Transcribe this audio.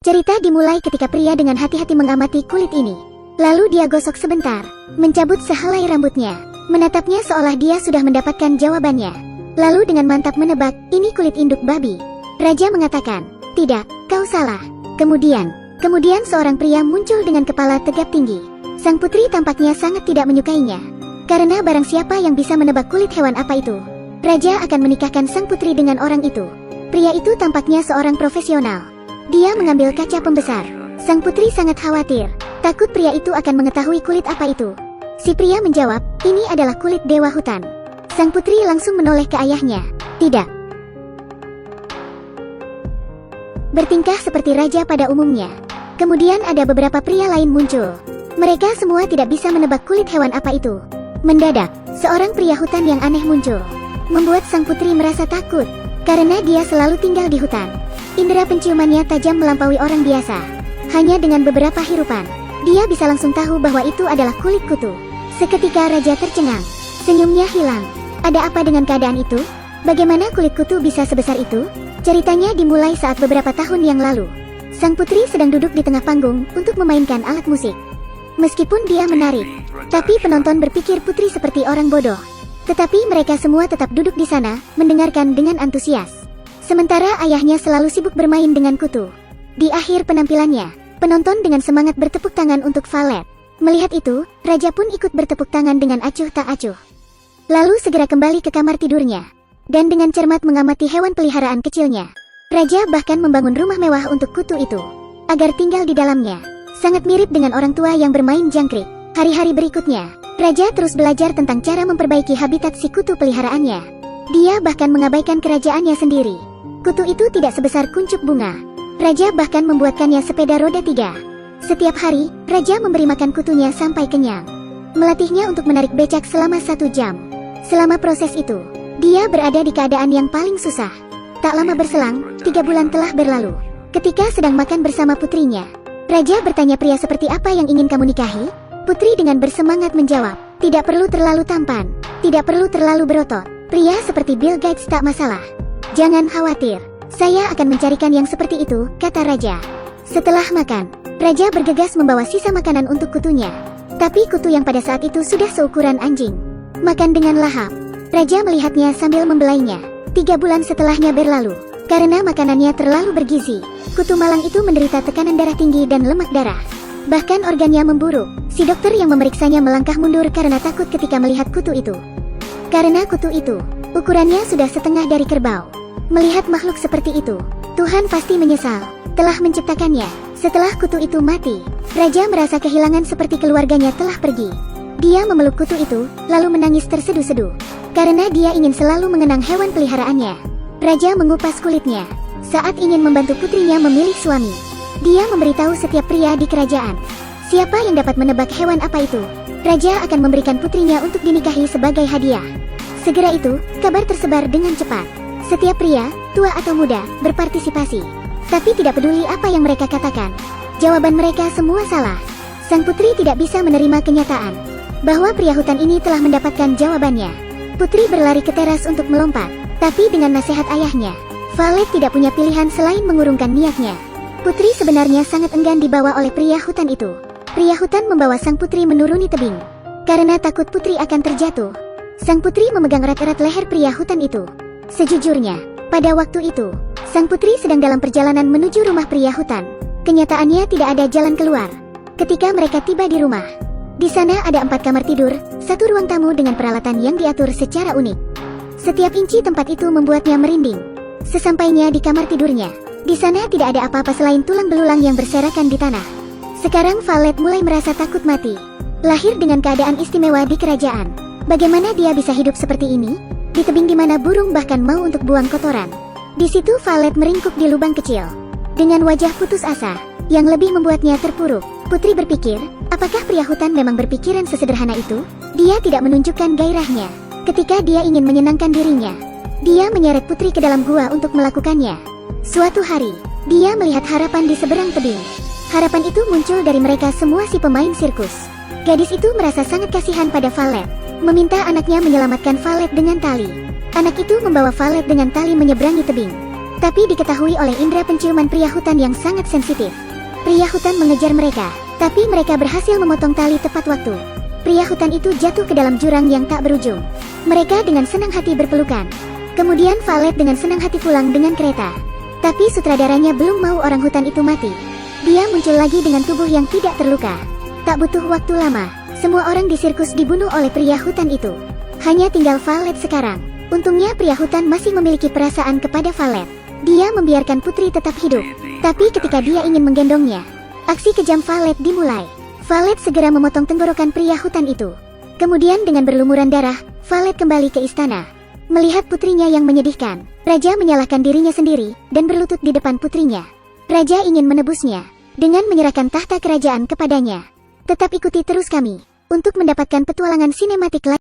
Cerita dimulai ketika pria dengan hati-hati mengamati kulit ini. Lalu dia gosok sebentar, mencabut sehelai rambutnya, menatapnya seolah dia sudah mendapatkan jawabannya. Lalu dengan mantap menebak, ini kulit induk babi. Raja mengatakan, tidak, kau salah. Kemudian seorang pria muncul dengan kepala tegap tinggi. Sang putri tampaknya sangat tidak menyukainya. Karena barang siapa yang bisa menebak kulit hewan apa itu, raja akan menikahkan sang putri dengan orang itu. Pria itu tampaknya seorang profesional. Dia mengambil kaca pembesar. Sang putri sangat khawatir, takut pria itu akan mengetahui kulit apa itu. Si pria menjawab, ini adalah kulit dewa hutan. Sang putri langsung menoleh ke ayahnya. Tidak. Bertingkah seperti raja pada umumnya. Kemudian ada beberapa pria lain muncul. Mereka semua tidak bisa menebak kulit hewan apa itu. Mendadak, seorang pria hutan yang aneh muncul, membuat sang putri merasa takut, karena dia selalu tinggal di hutan. Indera penciumannya tajam melampaui orang biasa. Hanya dengan beberapa hirupan, dia bisa langsung tahu bahwa itu adalah kulit kutu. Seketika raja tercengang, senyumnya hilang. Ada apa dengan keadaan itu? Bagaimana kulit kutu bisa sebesar itu? Ceritanya dimulai saat beberapa tahun yang lalu. Sang putri sedang duduk di tengah panggung untuk memainkan alat musik. Meskipun dia menarik, tapi penonton berpikir putri seperti orang bodoh. Tetapi mereka semua tetap duduk di sana, mendengarkan dengan antusias. Sementara ayahnya selalu sibuk bermain dengan kutu. Di akhir penampilannya, penonton dengan semangat bertepuk tangan untuk Valet. Melihat itu, raja pun ikut bertepuk tangan dengan acuh tak acuh. Lalu segera kembali ke kamar tidurnya. Dan dengan cermat mengamati hewan peliharaan kecilnya. Raja bahkan membangun rumah mewah untuk kutu itu, agar tinggal di dalamnya. Sangat mirip dengan orang tua yang bermain jangkrik. Hari-hari berikutnya, raja terus belajar tentang cara memperbaiki habitat si kutu peliharaannya. Dia bahkan mengabaikan kerajaannya sendiri. Kutu itu tidak sebesar kuncup bunga. Raja bahkan membuatkannya sepeda roda 3. Setiap hari, raja memberi makan kutunya sampai kenyang. Melatihnya untuk menarik becak selama 1 jam. Selama proses itu, dia berada di keadaan yang paling susah. Tak lama berselang, 3 bulan telah berlalu. Ketika sedang makan bersama putrinya, raja bertanya, pria seperti apa yang ingin kamu nikahi? Putri dengan bersemangat menjawab, tidak perlu terlalu tampan, tidak perlu terlalu berotot. Pria seperti Bill Gates tak masalah. Jangan khawatir, saya akan mencarikan yang seperti itu, kata raja. Setelah makan, raja bergegas membawa sisa makanan untuk kutunya. Tapi kutu yang pada saat itu sudah seukuran anjing. Makan dengan lahap. Raja melihatnya sambil membelainya. 3 bulan setelahnya berlalu. Karena makanannya terlalu bergizi, kutu malang itu menderita tekanan darah tinggi dan lemak darah. Bahkan organnya memburuk. Si dokter yang memeriksanya melangkah mundur karena takut ketika melihat kutu itu. Karena kutu itu, ukurannya sudah setengah dari kerbau. Melihat makhluk seperti itu, Tuhan pasti menyesal telah menciptakannya. Setelah kutu itu mati, raja merasa kehilangan seperti keluarganya telah pergi. Dia memeluk kutu itu, lalu menangis terseduh-seduh. Karena dia ingin selalu mengenang hewan peliharaannya. Raja mengupas kulitnya saat ingin membantu putrinya memilih suami. Dia memberitahu setiap pria di kerajaan, siapa yang dapat menebak hewan apa itu, raja akan memberikan putrinya untuk dinikahi sebagai hadiah. Segera itu, kabar tersebar dengan cepat. Setiap pria, tua atau muda, berpartisipasi. Tapi tidak peduli apa yang mereka katakan, jawaban mereka semua salah. Sang putri tidak bisa menerima kenyataan bahwa pria hutan ini telah mendapatkan jawabannya. Putri berlari ke teras untuk melompat, tapi dengan nasihat ayahnya, Valet tidak punya pilihan selain mengurungkan niatnya. Putri sebenarnya sangat enggan dibawa oleh pria hutan itu. Pria hutan membawa sang putri menuruni tebing. Karena takut putri akan terjatuh, sang putri memegang erat-erat leher pria hutan itu. Sejujurnya, pada waktu itu, sang putri sedang dalam perjalanan menuju rumah pria hutan. Kenyataannya tidak ada jalan keluar. Ketika mereka tiba di rumah, di sana ada 4 kamar tidur, 1 ruang tamu dengan peralatan yang diatur secara unik. Setiap inci tempat itu membuatnya merinding. Sesampainya di kamar tidurnya, di sana tidak ada apa-apa selain tulang belulang yang berserakan di tanah. Sekarang Valet mulai merasa takut mati. Lahir dengan keadaan istimewa di kerajaan, bagaimana dia bisa hidup seperti ini? Di tebing di mana burung bahkan mau untuk buang kotoran. Di situ Valet meringkuk di lubang kecil, dengan wajah putus asa, yang lebih membuatnya terpuruk. Putri berpikir, apakah pria hutan memang berpikiran sesederhana itu? Dia tidak menunjukkan gairahnya. Ketika dia ingin menyenangkan dirinya, dia menyeret putri ke dalam gua untuk melakukannya. Suatu hari, dia melihat harapan di seberang tebing. Harapan itu muncul dari mereka semua si pemain sirkus. Gadis itu merasa sangat kasihan pada Valet, meminta anaknya menyelamatkan Valet dengan tali. Anak itu membawa Valet dengan tali menyeberangi tebing. Tapi diketahui oleh indera penciuman pria hutan yang sangat sensitif. Pria hutan mengejar mereka, tapi mereka berhasil memotong tali tepat waktu. Pria hutan itu jatuh ke dalam jurang yang tak berujung. Mereka dengan senang hati berpelukan. Kemudian Valet dengan senang hati pulang dengan kereta. Tapi sutradaranya belum mau orang hutan itu mati. Dia muncul lagi dengan tubuh yang tidak terluka. Tak butuh waktu lama, semua orang di sirkus dibunuh oleh pria hutan itu. Hanya tinggal Valet sekarang. Untungnya pria hutan masih memiliki perasaan kepada Valet. Dia membiarkan putri tetap hidup. Tapi ketika dia ingin menggendongnya, aksi kejam Valet dimulai. Valet segera memotong tenggorokan pria hutan itu. Kemudian dengan berlumuran darah, Valet kembali ke istana. Melihat putrinya yang menyedihkan, Raja menyalahkan dirinya sendiri dan berlutut di depan putrinya. Raja ingin menebusnya dengan menyerahkan tahta kerajaan kepadanya. Tetap ikuti terus kami untuk mendapatkan petualangan sinematik lain.